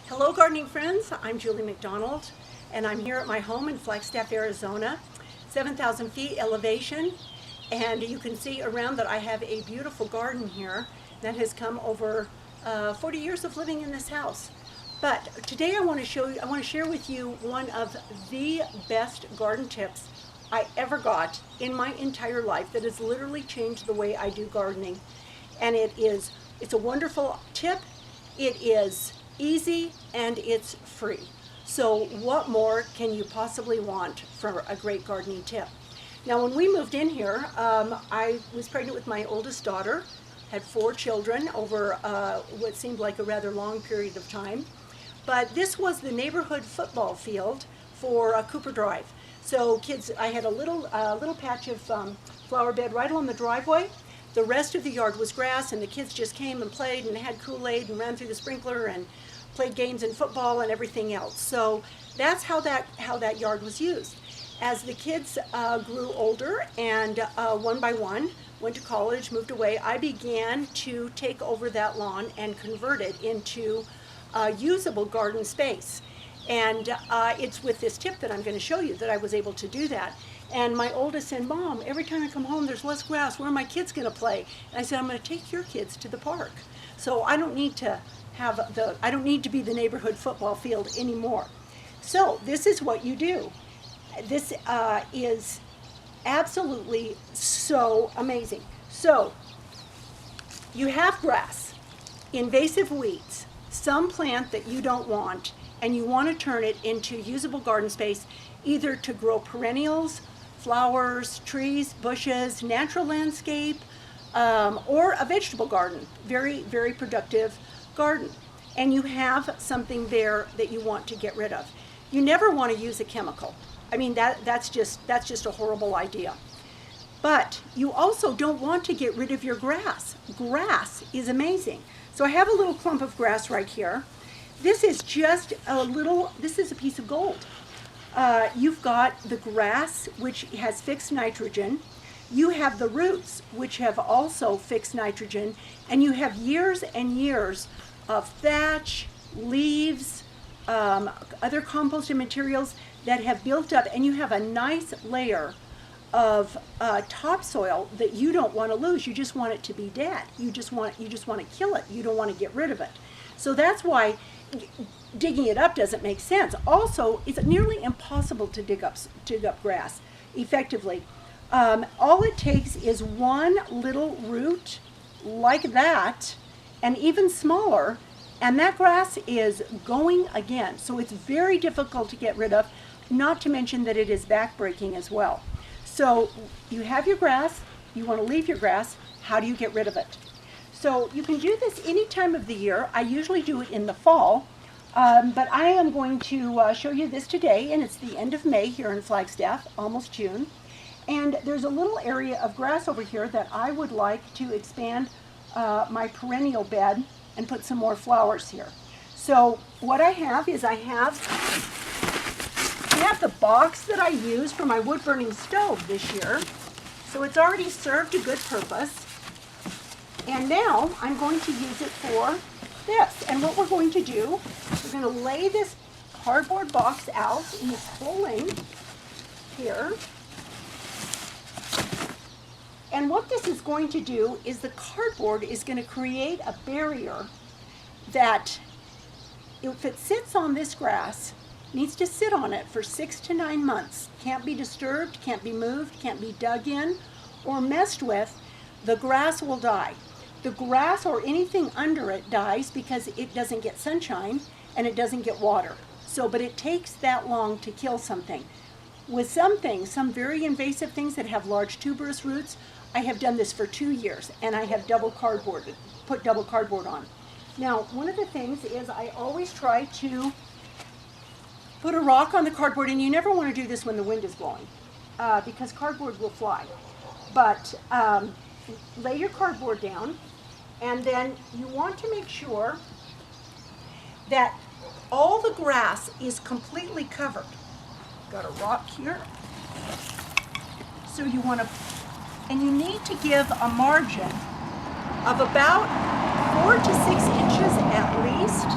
Hello gardening friends, I'm Julie McDonald and I'm here at my home in Flagstaff, Arizona, 7,000 feet elevation, and you can see around that I have a beautiful garden here that has come over 40 years of living in this house. But today I want to share with you one of the best garden tips I ever got in my entire life that has literally changed the way I do gardening. And it's a wonderful tip. It is easy and it's free. So what more can you possibly want for a great gardening tip? Now when we moved in here, I was pregnant with my oldest daughter, had 4 children over what seemed like a rather long period of time. But this was the neighborhood football field for Cooper Drive. So kids, I had a little patch of flower bed right along the driveway. The rest of the yard was grass, and the kids just came and played and had Kool-Aid and ran through the sprinkler and played games and football and everything else. So that's how that yard was used. As the kids grew older and one by one went to college, moved away, I began to take over that lawn and convert it into usable garden space. And it's with this tip that I'm going to show you that I was able to do that. And my oldest said, "Mom, every time I come home there's less grass. Where are my kids going to play?" And I said, "I'm going to take your kids to the park. So I don't need to be the neighborhood football field anymore." So this is what you do. This is absolutely so amazing. So you have grass, invasive weeds, some plant that you don't want, and you want to turn it into usable garden space, either to grow perennials, flowers, trees, bushes, natural landscape, or a vegetable garden, very, very productive garden. And you have something there that you want to get rid of. You never want to use a chemical. I mean, that's just a horrible idea. But you also don't want to get rid of your grass. Grass is amazing. So I have a little clump of grass right here. This is just this is a piece of gold. You've got the grass, which has fixed nitrogen. You have the roots, which have also fixed nitrogen. And you have years and years of thatch, leaves, other composted materials that have built up. And you have a nice layer of topsoil that you don't want to lose. You just want it to be dead. You just want to kill it. You don't want to get rid of it. So that's why digging it up doesn't make sense. Also, it's nearly impossible to dig up grass effectively. All it takes is one little root like that, and even smaller, and that grass is going again. So it's very difficult to get rid of, not to mention that it is backbreaking as well. So you have your grass, you want to leave your grass. How do you get rid of it? So you can do this any time of the year. I usually do it in the fall, but I am going to show you this today, and it's the end of May here in Flagstaff, almost June. And there's a little area of grass over here that I would like to expand my perennial bed and put some more flowers here. So what I have is I have the box that I used for my wood burning stove this year. So it's already served a good purpose. And now I'm going to use it for this. And what we're going to do, we're going to lay this cardboard box out in this whole length here. And what this is going to do is the cardboard is going to create a barrier that, if it sits on this grass, needs to sit on it for 6 to 9 months. Can't be disturbed, can't be moved, can't be dug in or messed with. The grass will die. The grass or anything under it dies because it doesn't get sunshine and it doesn't get water. But it takes that long to kill something. With some things, some very invasive things that have large tuberous roots, I have done this for 2 years, and I have put double cardboard on. Now, one of the things is I always try to put a rock on the cardboard, and you never want to do this when the wind is blowing because cardboard will fly. But lay your cardboard down, and then you want to make sure that all the grass is completely covered. Got a rock here. So you want to, and you need to give a margin of about 4 to 6 inches at least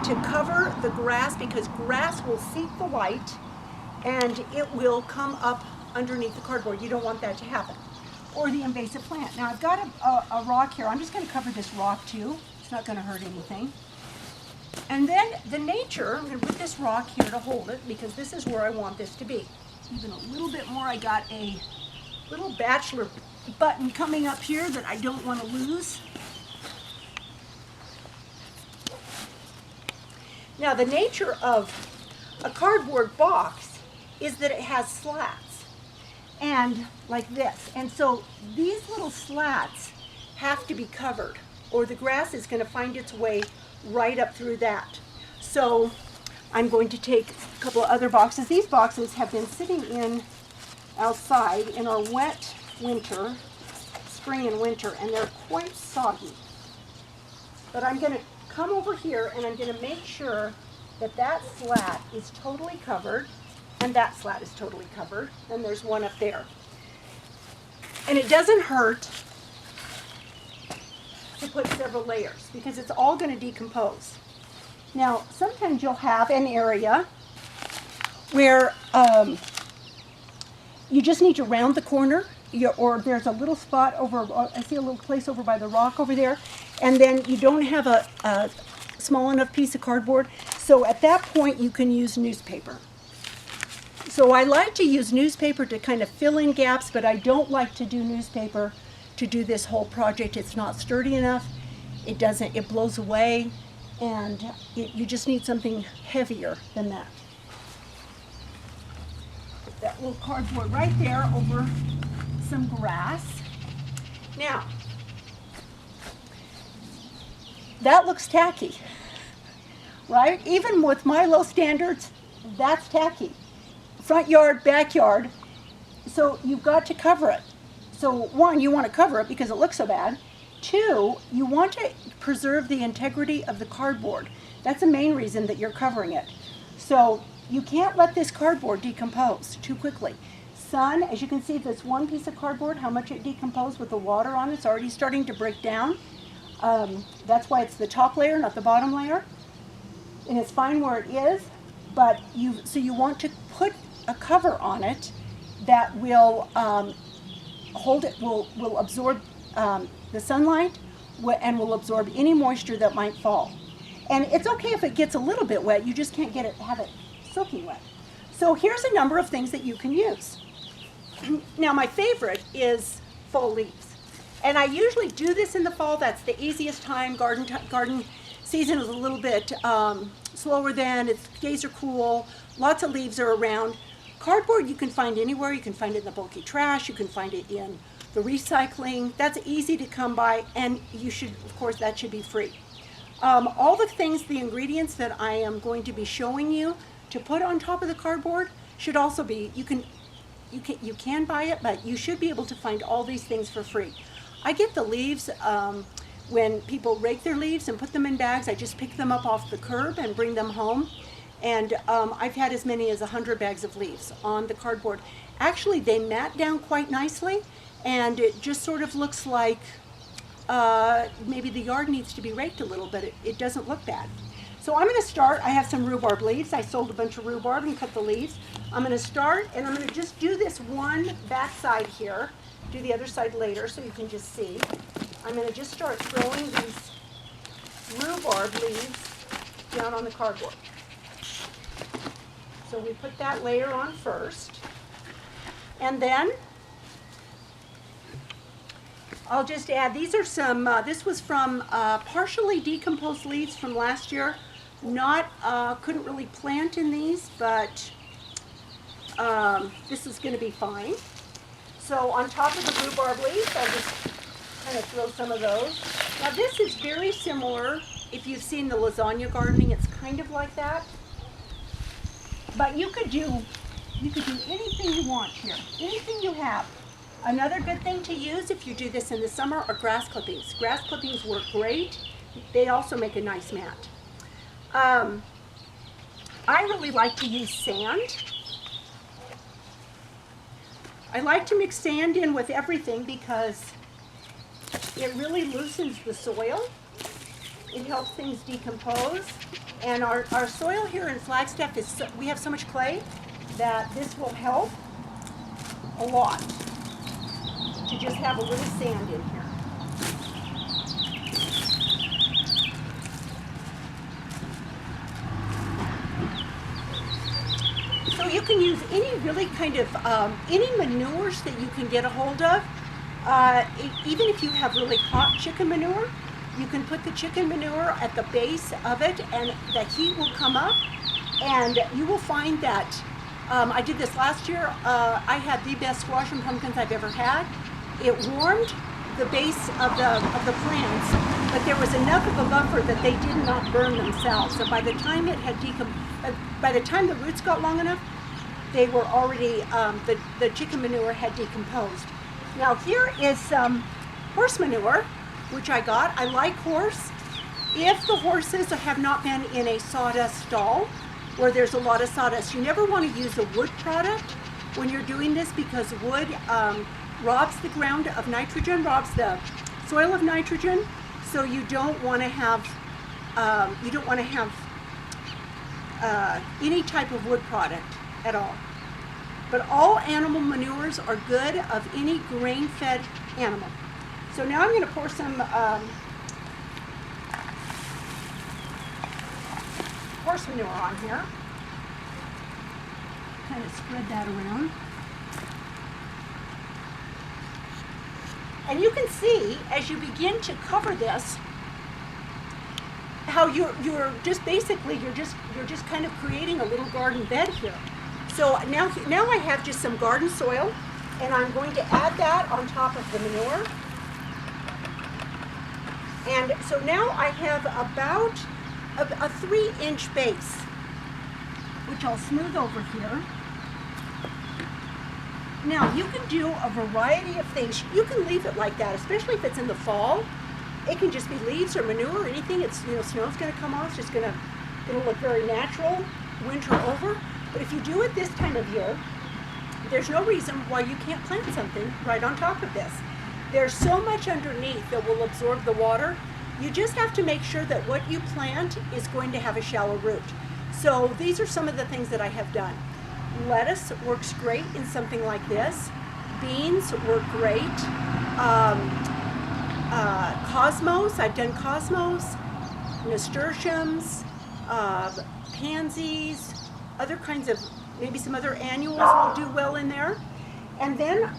to cover the grass, because grass will seek the light and it will come up underneath the cardboard. You don't want that to happen. Or the invasive plant. Now I've got a rock here. I'm just going to cover this rock too. It's not going to hurt anything. And then the nature, I'm going to put this rock here to hold it because this is where I want this to be. Even a little bit more. I got a little bachelor button coming up here that I don't want to lose. Now the nature of a cardboard box is that it has slats, and like this. And so these little slats have to be covered or the grass is going to find its way right up through that. So I'm going to take a couple of other boxes. These boxes have been sitting in outside in our wet winter, spring and winter, and they're quite soggy. But I'm going to come over here and I'm going to make sure that that slat is totally covered and that slat is totally covered, and there's one up there. And it doesn't hurt to put several layers because it's all going to decompose. Now, sometimes you'll have an area where you just need to round the corner, or there's a little spot over, I see a little place over by the rock over there, and then you don't have a small enough piece of cardboard. So at that point, you can use newspaper. So I like to use newspaper to kind of fill in gaps, but I don't like to do newspaper to do this whole project. It's not sturdy enough. It blows away, and you just need something heavier than that. Put that little cardboard right there over some grass. Now, that looks tacky, right? Even with my low standards, that's tacky. Front yard, backyard, so you've got to cover it. So one, you want to cover it because it looks so bad. Two, you want to preserve the integrity of the cardboard. That's the main reason that you're covering it. So you can't let this cardboard decompose too quickly. Sun, as you can see, this one piece of cardboard, how much it decomposed with the water on it, it's already starting to break down. That's why it's the top layer, not the bottom layer. And it's fine where it is, but you want to put a cover on it that will hold it, will absorb the sunlight and will absorb any moisture that might fall. And it's okay if it gets a little bit wet, you just can't have it soaking wet. So here's a number of things that you can use. Now my favorite is fall leaves. And I usually do this in the fall. That's the easiest time. Garden season is a little bit slower then. Days are cool. Lots of leaves are around. Cardboard you can find anywhere. You can find it in the bulky trash. You can find it in the recycling. That's easy to come by, and you should, of course, that should be free. All the things, the ingredients that I am going to be showing you to put on top of the cardboard should also be, you can buy it, but you should be able to find all these things for free. I get the leaves when people rake their leaves and put them in bags. I just pick them up off the curb and bring them home. And I've had as many as 100 bags of leaves on the cardboard. Actually, they mat down quite nicely, and it just sort of looks like maybe the yard needs to be raked a little, but it doesn't look bad. So I'm going to start. I have some rhubarb leaves. I sold a bunch of rhubarb and cut the leaves. I'm going to start, and I'm going to just do this one back side here. Do the other side later so you can just see. I'm going to just start throwing these rhubarb leaves down on the cardboard. So we put that layer on first, and then I'll just add, these are some, this was from partially decomposed leaves from last year. Couldn't really plant in these, but this is going to be fine. So on top of the rhubarb leaves, I'll just kind of throw some of those. Now this is very similar, if you've seen the lasagna gardening, it's kind of like that. But you could do anything you want here, anything you have. Another good thing to use if you do this in the summer are grass clippings. Grass clippings work great. They also make a nice mat. I really like to use sand. I like to mix sand in with everything because it really loosens the soil. It helps things decompose. And our soil here in Flagstaff is, we have so much clay that this will help a lot to just have a little sand in here. So you can use any really kind of, any manures that you can get a hold of. Even if you have really hot chicken manure, you can put the chicken manure at the base of it and the heat will come up and you will find that, I did this last year, I had the best squash and pumpkins I've ever had. It warmed the base of the plants, but there was enough of a buffer that they did not burn themselves. So by the time it had by the time the roots got long enough, they were already, the chicken manure had decomposed. Now here is some horse manure, which I got. I like horse. If the horses have not been in a sawdust stall where there's a lot of sawdust, you never want to use a wood product when you're doing this because wood robs the ground of nitrogen, robs the soil of nitrogen. So you don't want to have any type of wood product at all. But all animal manures are good of any grain-fed animal. So now I'm going to pour some horse manure on here. Kind of spread that around. And you can see as you begin to cover this how you're just basically you're just kind of creating a little garden bed here. So now I have just some garden soil and I'm going to add that on top of the manure. And so now I have about a 3-inch base, which I'll smooth over here. Now you can do a variety of things. You can leave it like that, especially if it's in the fall. It can just be leaves or manure or anything. It's, snow's gonna come off, it's just it'll look very natural winter over. But if you do it this time of year, there's no reason why you can't plant something right on top of this. There's so much underneath that will absorb the water. You just have to make sure that what you plant is going to have a shallow root. So these are some of the things that I have done. Lettuce works great in something like this. Beans work great. Cosmos, I've done cosmos, nasturtiums, pansies, other kinds of, maybe some other annuals will do well in there. And then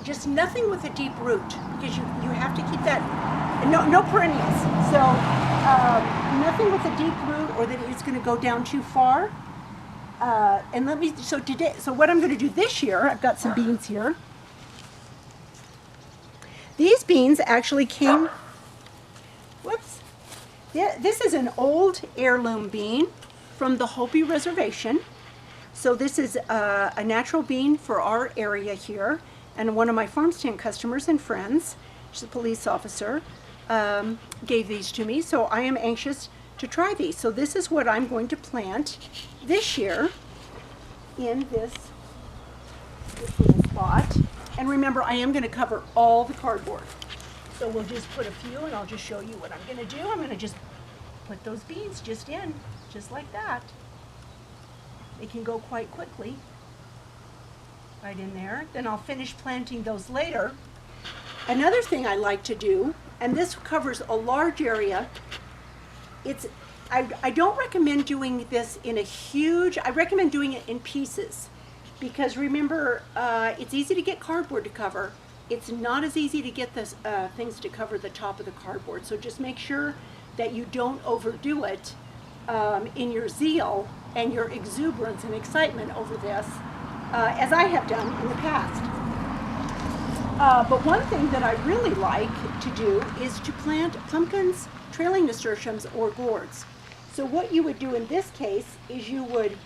just nothing with a deep root, because you have to keep that, no perennials. So nothing with a deep root or that it's going to go down too far. So what I'm going to do this year, I've got some beans here. These beans actually came, whoops, yeah, this is an old heirloom bean from the Hopi Reservation. So this is a natural bean for our area here. And one of my farm stand customers and friends, she's a police officer, gave these to me. So I am anxious to try these. So this is what I'm going to plant this year in this little spot. And remember, I am going to cover all the cardboard. So we'll just put a few and I'll just show you what I'm going to do. I'm going to just put those beans just in, just like that. They can go quite quickly. Right in there. Then I'll finish planting those later. Another thing I like to do, and this covers a large area, I don't recommend doing this in a huge, I recommend doing it in pieces. Because remember, it's easy to get cardboard to cover. It's not as easy to get this, things to cover the top of the cardboard. So just make sure that you don't overdo it in your zeal and your exuberance and excitement over this, as I have done in the past. But one thing that I really like to do is to plant pumpkins, trailing nasturtiums, or gourds. So what you would do in this case is you would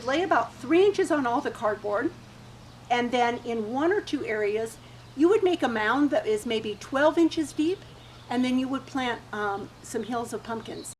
lay about 3 inches on all the cardboard, and then in 1 or 2 areas you would make a mound that is maybe 12 inches deep, and then you would plant some hills of pumpkins.